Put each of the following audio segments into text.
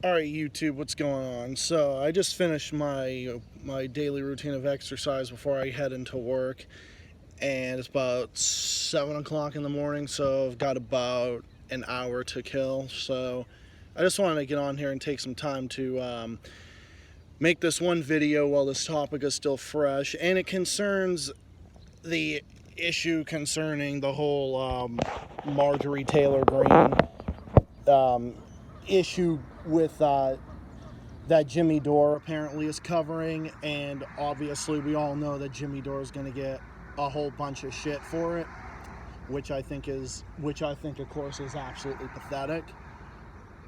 Alright, YouTube, what's going on? So, I just finished my daily routine of exercise before I head into work, and it's about 7 o'clock in the morning, so I've got about an hour to kill. So, I just wanted to get on here and take some time to make this one video while this topic is still fresh, and it concerns the issue concerning the whole Marjorie Taylor Greene issue with that Jimmy Dore apparently is covering, and obviously we all know that Jimmy Dore is going to get a whole bunch of shit for it, which I think of course is absolutely pathetic.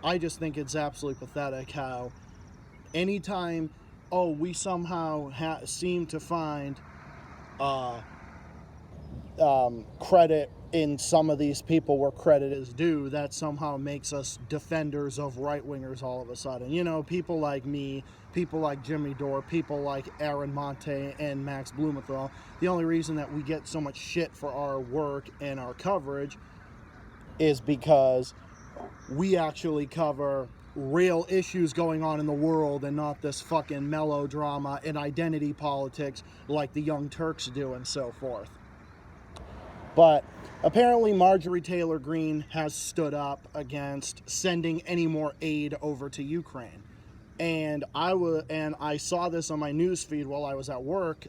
I just think it's absolutely pathetic how anytime we somehow seem to find credit in some of these people where credit is due, that somehow makes us defenders of right-wingers all of a sudden. You know, people like me, people like Jimmy Dore, people like Aaron Monte and Max Blumenthal. The only reason that we get so much shit for our work and our coverage is because we actually cover real issues going on in the world and not this fucking melodrama and identity politics like the Young Turks do and so forth. But apparently Marjorie Taylor Greene has stood up against sending any more aid over to Ukraine. And I saw this on my news feed while I was at work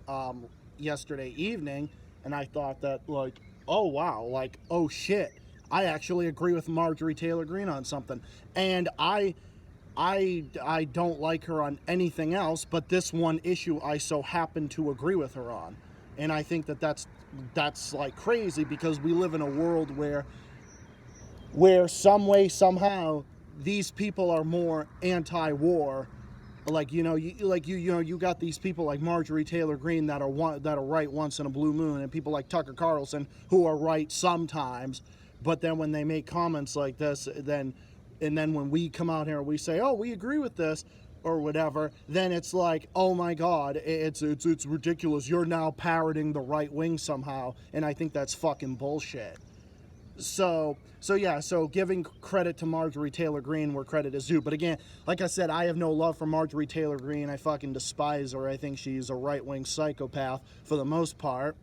yesterday evening, and I thought that, like, oh wow, like, oh shit, I actually agree with Marjorie Taylor Greene on something. And I don't like her on anything else, but this one issue I so happen to agree with her on. And I think that that's like crazy, because we live in a world where some way, somehow, these people are more anti-war. Like, you got these people like Marjorie Taylor Greene that are right once in a blue moon, and people like Tucker Carlson who are right sometimes, but then when they make comments like this, then when we come out here and we say, oh, we agree with this or whatever, then it's like, oh my god, it's ridiculous, you're now parroting the right wing somehow. And I think that's fucking bullshit. So giving credit to Marjorie Taylor Greene where credit is due. But again, like I said, I have no love for Marjorie Taylor Greene. I fucking despise her. I think she's a right-wing psychopath for the most part.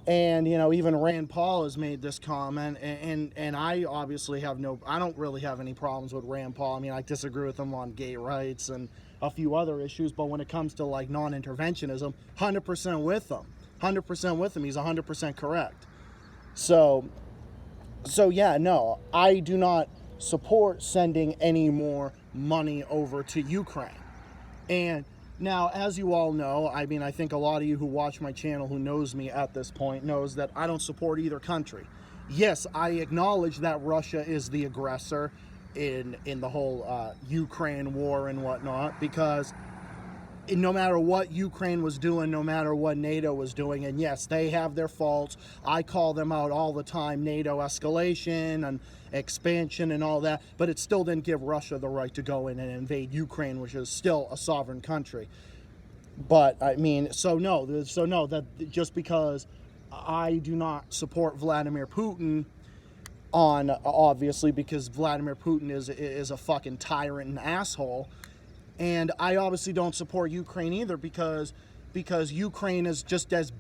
And, even Rand Paul has made this comment, and I obviously I don't really have any problems with Rand Paul. I mean, I disagree with him on gay rights and a few other issues, but when it comes to, like, non-interventionism, 100% with him. 100% with him. He's 100% correct. So yeah, no, I do not support sending any more money over to Ukraine. And now, as you all know, I mean, I think a lot of you who watch my channel, who knows me at this point, knows that I don't support either country. Yes, I acknowledge that Russia is the aggressor in the whole Ukraine war and whatnot, because no matter what Ukraine was doing, no matter what NATO was doing, and yes, they have their faults. I call them out all the time, NATO escalation and expansion and all that, but it still didn't give Russia the right to go in and invade Ukraine, which is still a sovereign country. But I mean, so no, that just because I do not support Vladimir Putin, obviously because Vladimir Putin is a fucking tyrant and asshole. And I obviously don't support Ukraine either, because Ukraine is just as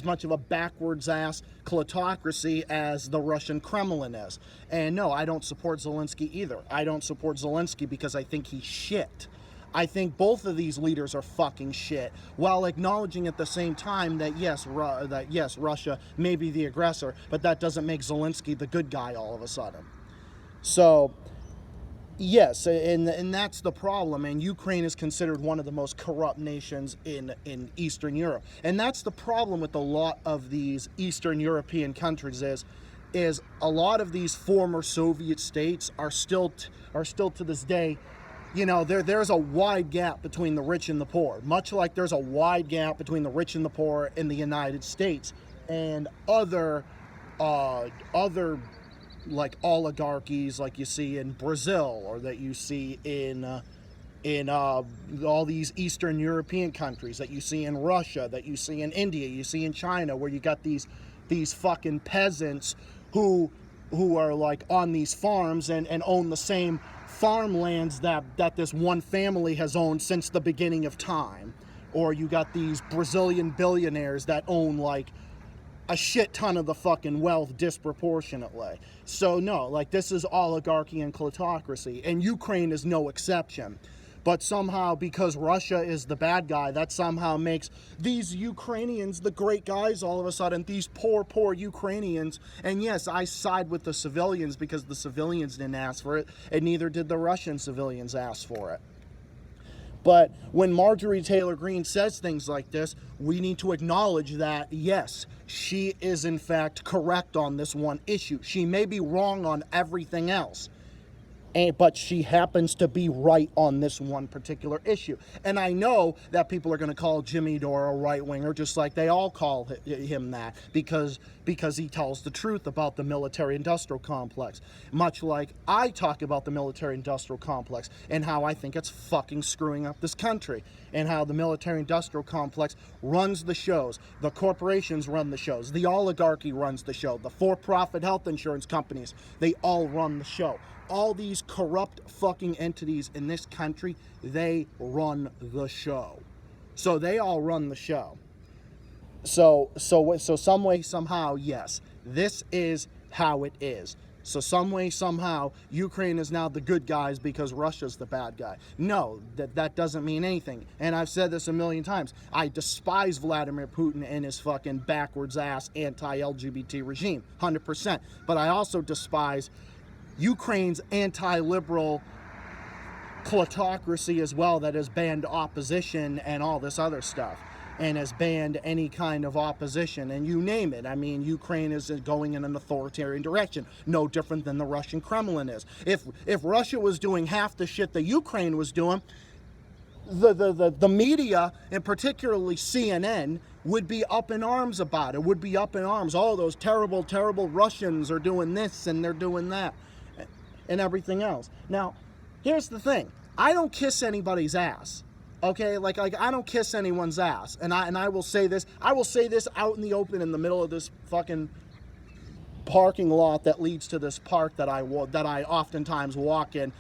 much of a backwards ass kleptocracy as the Russian Kremlin is. And no, I don't support Zelensky either. I don't support Zelensky because I think he's shit. I think both of these leaders are fucking shit, while acknowledging at the same time that yes, Russia may be the aggressor, but that doesn't make Zelensky the good guy all of a sudden. So yes, and that's the problem. And Ukraine is considered one of the most corrupt nations in Eastern Europe. And that's the problem with a lot of these Eastern European countries is a lot of these former Soviet states are still to this day, there's a wide gap between the rich and the poor, much like there's a wide gap between the rich and the poor in the United States and other like oligarchies like you see in Brazil, or that you see in all these Eastern European countries, that you see in Russia, that you see in India, you see in China, where you got these fucking peasants who like on these farms and own the same farmlands that this one family has owned since the beginning of time. Or you got these Brazilian billionaires that own like a shit ton of the fucking wealth disproportionately. So no, like this is oligarchy and kleptocracy, and Ukraine is no exception. But somehow, because Russia is the bad guy, that somehow makes these Ukrainians the great guys all of a sudden, these poor Ukrainians. And yes, I side with the civilians because the civilians didn't ask for it, and neither did the Russian civilians ask for it. But when Marjorie Taylor Greene says things like this, we need to acknowledge that, yes, she is in fact correct on this one issue. She may be wrong on everything else, but she happens to be right on this one particular issue. And I know that people are going to call Jimmy Dore a right-winger, just like they all call him that, because he tells the truth about the military-industrial complex. Much like I talk about the military-industrial complex and how I think it's fucking screwing up this country, and how the military-industrial complex runs the shows, the corporations run the shows, the oligarchy runs the show, the for-profit health insurance companies, they all run the show. All these corrupt fucking entities in this country, they run the show. So they all run the show. So some way, somehow, yes, this is how it is. So some way, somehow, Ukraine is now the good guys because Russia's the bad guy. No, that doesn't mean anything. And I've said this a million times. I despise Vladimir Putin and his fucking backwards ass anti-LGBT regime, 100%. But I also despise Ukraine's anti-liberal kleptocracy as well, that has banned opposition and all this other stuff, and has banned any kind of opposition, and you name it. I mean, Ukraine is going in an authoritarian direction, no different than the Russian Kremlin is. If Russia was doing half the shit that Ukraine was doing, the media, and particularly CNN, would be up in arms about it, would be up in arms. Oh, those terrible Russians are doing this and they're doing that and everything else. Now, here's the thing. I don't kiss anybody's ass. Okay? Like I don't kiss anyone's ass. And I will say this. I will say this out in the open in the middle of this fucking parking lot that leads to this park that I oftentimes walk in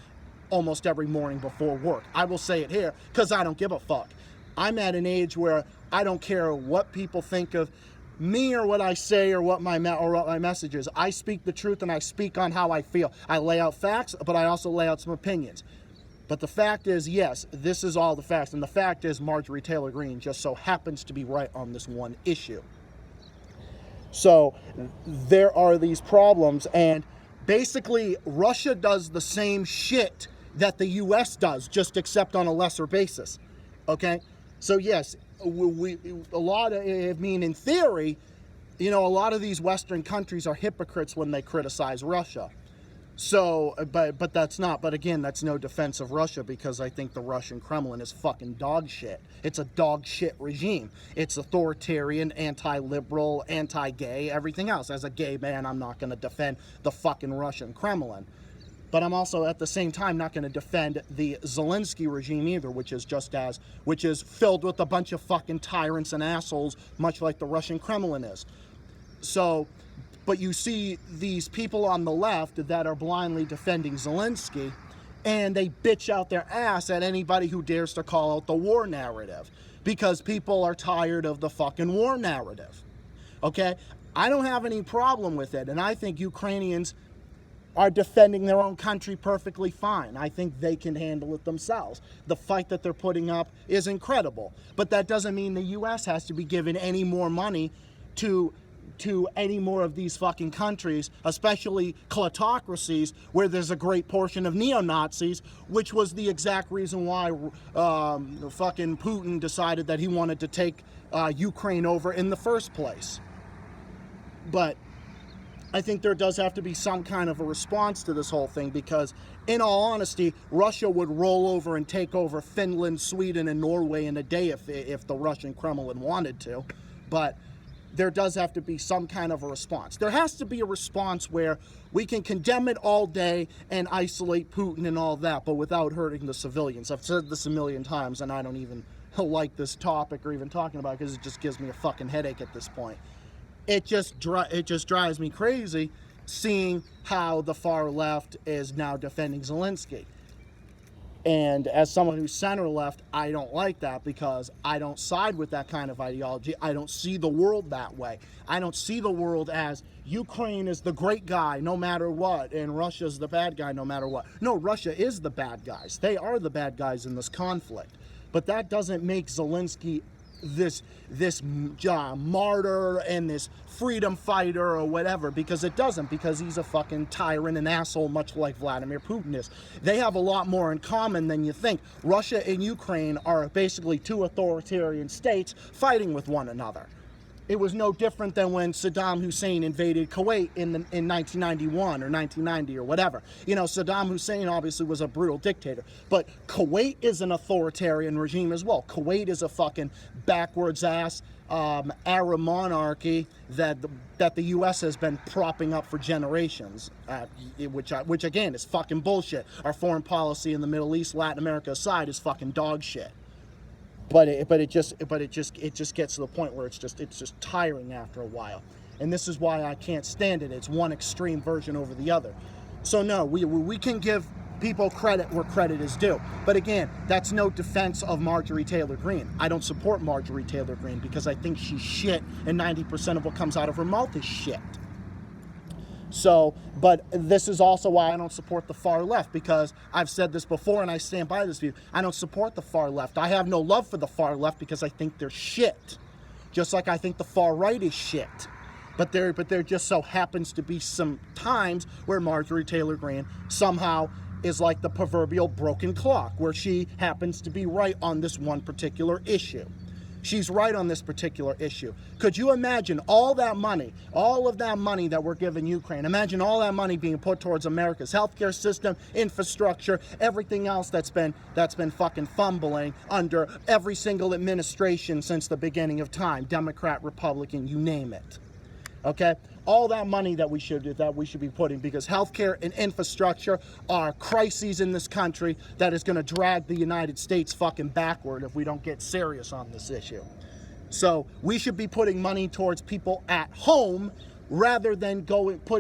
almost every morning before work. I will say it here because I don't give a fuck. I'm at an age where I don't care what people think of me or what I say or what my message is. I speak the truth and I speak on how I feel. I lay out facts, but I also lay out some opinions. But the fact is, yes, this is all the facts. And the fact is Marjorie Taylor Greene just so happens to be right on this one issue. So there are these problems, and basically Russia does the same shit that the U.S. does, just except on a lesser basis. Okay? So yes, in theory, a lot of these Western countries are hypocrites when they criticize Russia. So, but that's not. But again, that's no defense of Russia, because I think the Russian Kremlin is fucking dog shit. It's a dog shit regime. It's authoritarian, anti-liberal, anti-gay, everything else. As a gay man, I'm not going to defend the fucking Russian Kremlin. But I'm also, at the same time, not going to defend the Zelensky regime either, which is filled with a bunch of fucking tyrants and assholes, much like the Russian Kremlin is. So, but you see these people on the left that are blindly defending Zelensky, and they bitch out their ass at anybody who dares to call out the war narrative, because people are tired of the fucking war narrative. Okay? I don't have any problem with it, and I think Ukrainians are defending their own country perfectly fine. I think they can handle it themselves. The fight that they're putting up is incredible. But that doesn't mean the U.S. has to be given any more money to any more of these fucking countries, especially kleptocracies, where there's a great portion of neo-Nazis, which was the exact reason why fucking Putin decided that he wanted to take Ukraine over in the first place. But I think there does have to be some kind of a response to this whole thing, because in all honesty, Russia would roll over and take over Finland, Sweden, and Norway in a day if the Russian Kremlin wanted to. But there does have to be some kind of a response. There has to be a response where we can condemn it all day and isolate Putin and all that, but without hurting the civilians. I've said this a million times, and I don't even like this topic or even talking about it, because it just gives me a fucking headache at this point. It just drives me crazy seeing how the far left is now defending Zelensky. And as someone who's center left, I don't like that because I don't side with that kind of ideology. I don't see the world that way. I don't see the world as Ukraine is the great guy no matter what, and Russia's the bad guy no matter what. No, Russia is the bad guys. They are the bad guys in this conflict. But that doesn't make Zelensky this martyr and this freedom fighter or whatever, because it doesn't, because he's a fucking tyrant and asshole, much like Vladimir Putin is. They have a lot more in common than you think. Russia and Ukraine are basically two authoritarian states fighting with one another. It was no different than when Saddam Hussein invaded Kuwait in 1991 or 1990 or whatever. You know, Saddam Hussein obviously was a brutal dictator, but Kuwait is an authoritarian regime as well. Kuwait is a fucking backwards ass Arab monarchy that the U.S. has been propping up for generations, which again is fucking bullshit. Our foreign policy in the Middle East, Latin America aside, is fucking dog shit. But it just gets to the point where it's just tiring after a while, and this is why I can't stand it. It's one extreme version over the other. So no, we can give people credit where credit is due. But again, that's no defense of Marjorie Taylor Greene. I don't support Marjorie Taylor Greene because I think she's shit, and 90% of what comes out of her mouth is shit. So, but this is also why I don't support the far left, because I've said this before and I stand by this view. I don't support the far left. I have no love for the far left because I think they're shit. Just like I think the far right is shit. But there just so happens to be some times where Marjorie Taylor Greene somehow is like the proverbial broken clock, where she happens to be right on this one particular issue. She's right on this particular issue. Could you imagine all of that money that we're giving Ukraine? Imagine all that money being put towards America's healthcare system, infrastructure, everything else that's been fucking fumbling under every single administration since the beginning of time, Democrat, Republican, you name it. Okay? All that money that we should be putting, because healthcare and infrastructure are crises in this country that is going to drag the United States fucking backward if we don't get serious on this issue. So we should be putting money towards people at home rather than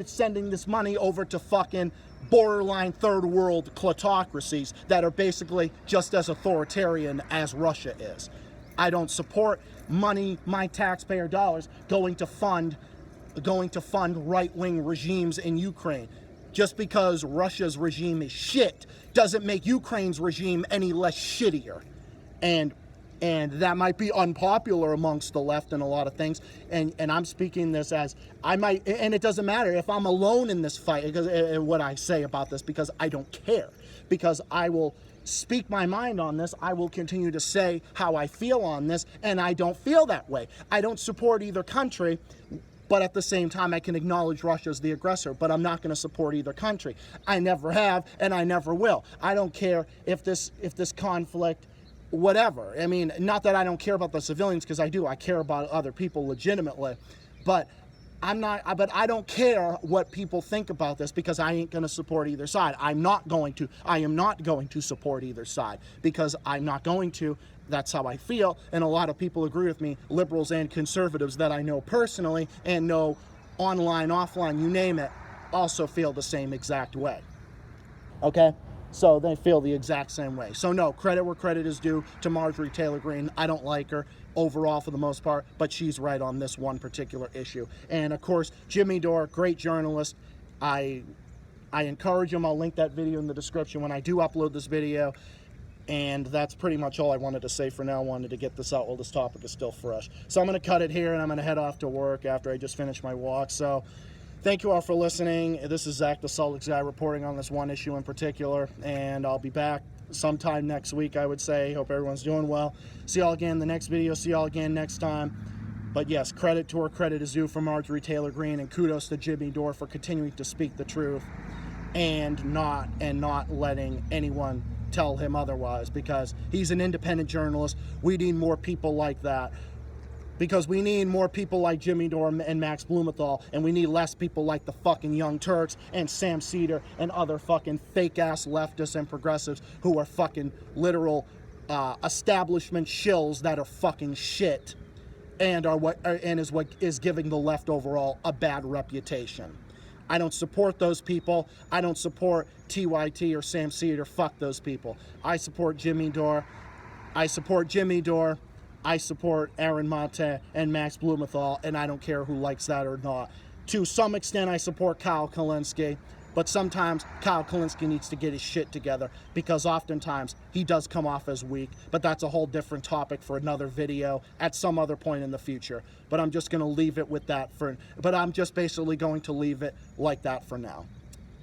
sending this money over to fucking borderline third world plutocracies that are basically just as authoritarian as Russia is. I don't support money, my taxpayer dollars, going to fund right-wing regimes in Ukraine. Just because Russia's regime is shit doesn't make Ukraine's regime any less shittier. And that might be unpopular amongst the left and a lot of things. And I'm speaking this as I might, and it doesn't matter if I'm alone in this fight, because what I say about this, because I don't care. Because I will speak my mind on this. I will continue to say how I feel on this, and I don't feel that way. I don't support either country. But at the same time, I can acknowledge Russia as the aggressor, but I'm not going to support either country. I never have, and I never will. I don't care if this conflict, whatever. I mean, not that I don't care about the civilians, because I do. I care about other people legitimately. But I don't care what people think about this, because I ain't going to support either side. I am not going to support either side, because I'm not going to. That's how I feel, and a lot of people agree with me, liberals and conservatives that I know personally and know online, offline, you name it, also feel the same exact way. Okay? So they feel the exact same way. So no, credit where credit is due to Marjorie Taylor Greene. I don't like her overall for the most part, but she's right on this one particular issue. And of course, Jimmy Dore, great journalist. I encourage him. I'll link that video in the description when I do upload this video. And that's pretty much all I wanted to say for now. I wanted to get this out while this topic is still fresh. So I'm going to cut it here, and I'm going to head off to work after I just finish my walk. So thank you all for listening. This is Zach, the Salt Lake guy, reporting on this one issue in particular. And I'll be back sometime next week, I would say. Hope everyone's doing well. See y'all again in the next video. See y'all again next time. But yes, credit to where credit is due for Marjorie Taylor Greene, and kudos to Jimmy Dore for continuing to speak the truth and not letting anyone tell him otherwise, because he's an independent journalist. We need more people like that, because we need more people like Jimmy Dore and Max Blumenthal, and we need less people like the fucking Young Turks and Sam Cedar and other fucking fake-ass leftists and progressives who are fucking literal establishment shills that are fucking shit and is what is giving the left overall a bad reputation. I don't support those people. I don't support TYT or Sam Cedar. Fuck those people. I support Jimmy Dore. I support Jimmy Dore. I support Aaron Monte and Max Blumenthal, and I don't care who likes that or not. To some extent, I support Kyle Kalinske, but sometimes Kyle Kalinske needs to get his shit together because oftentimes he does come off as weak, but that's a whole different topic for another video at some other point in the future. But I'm just going to leave it with that but I'm just basically going to leave it like that for now.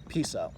Peace out.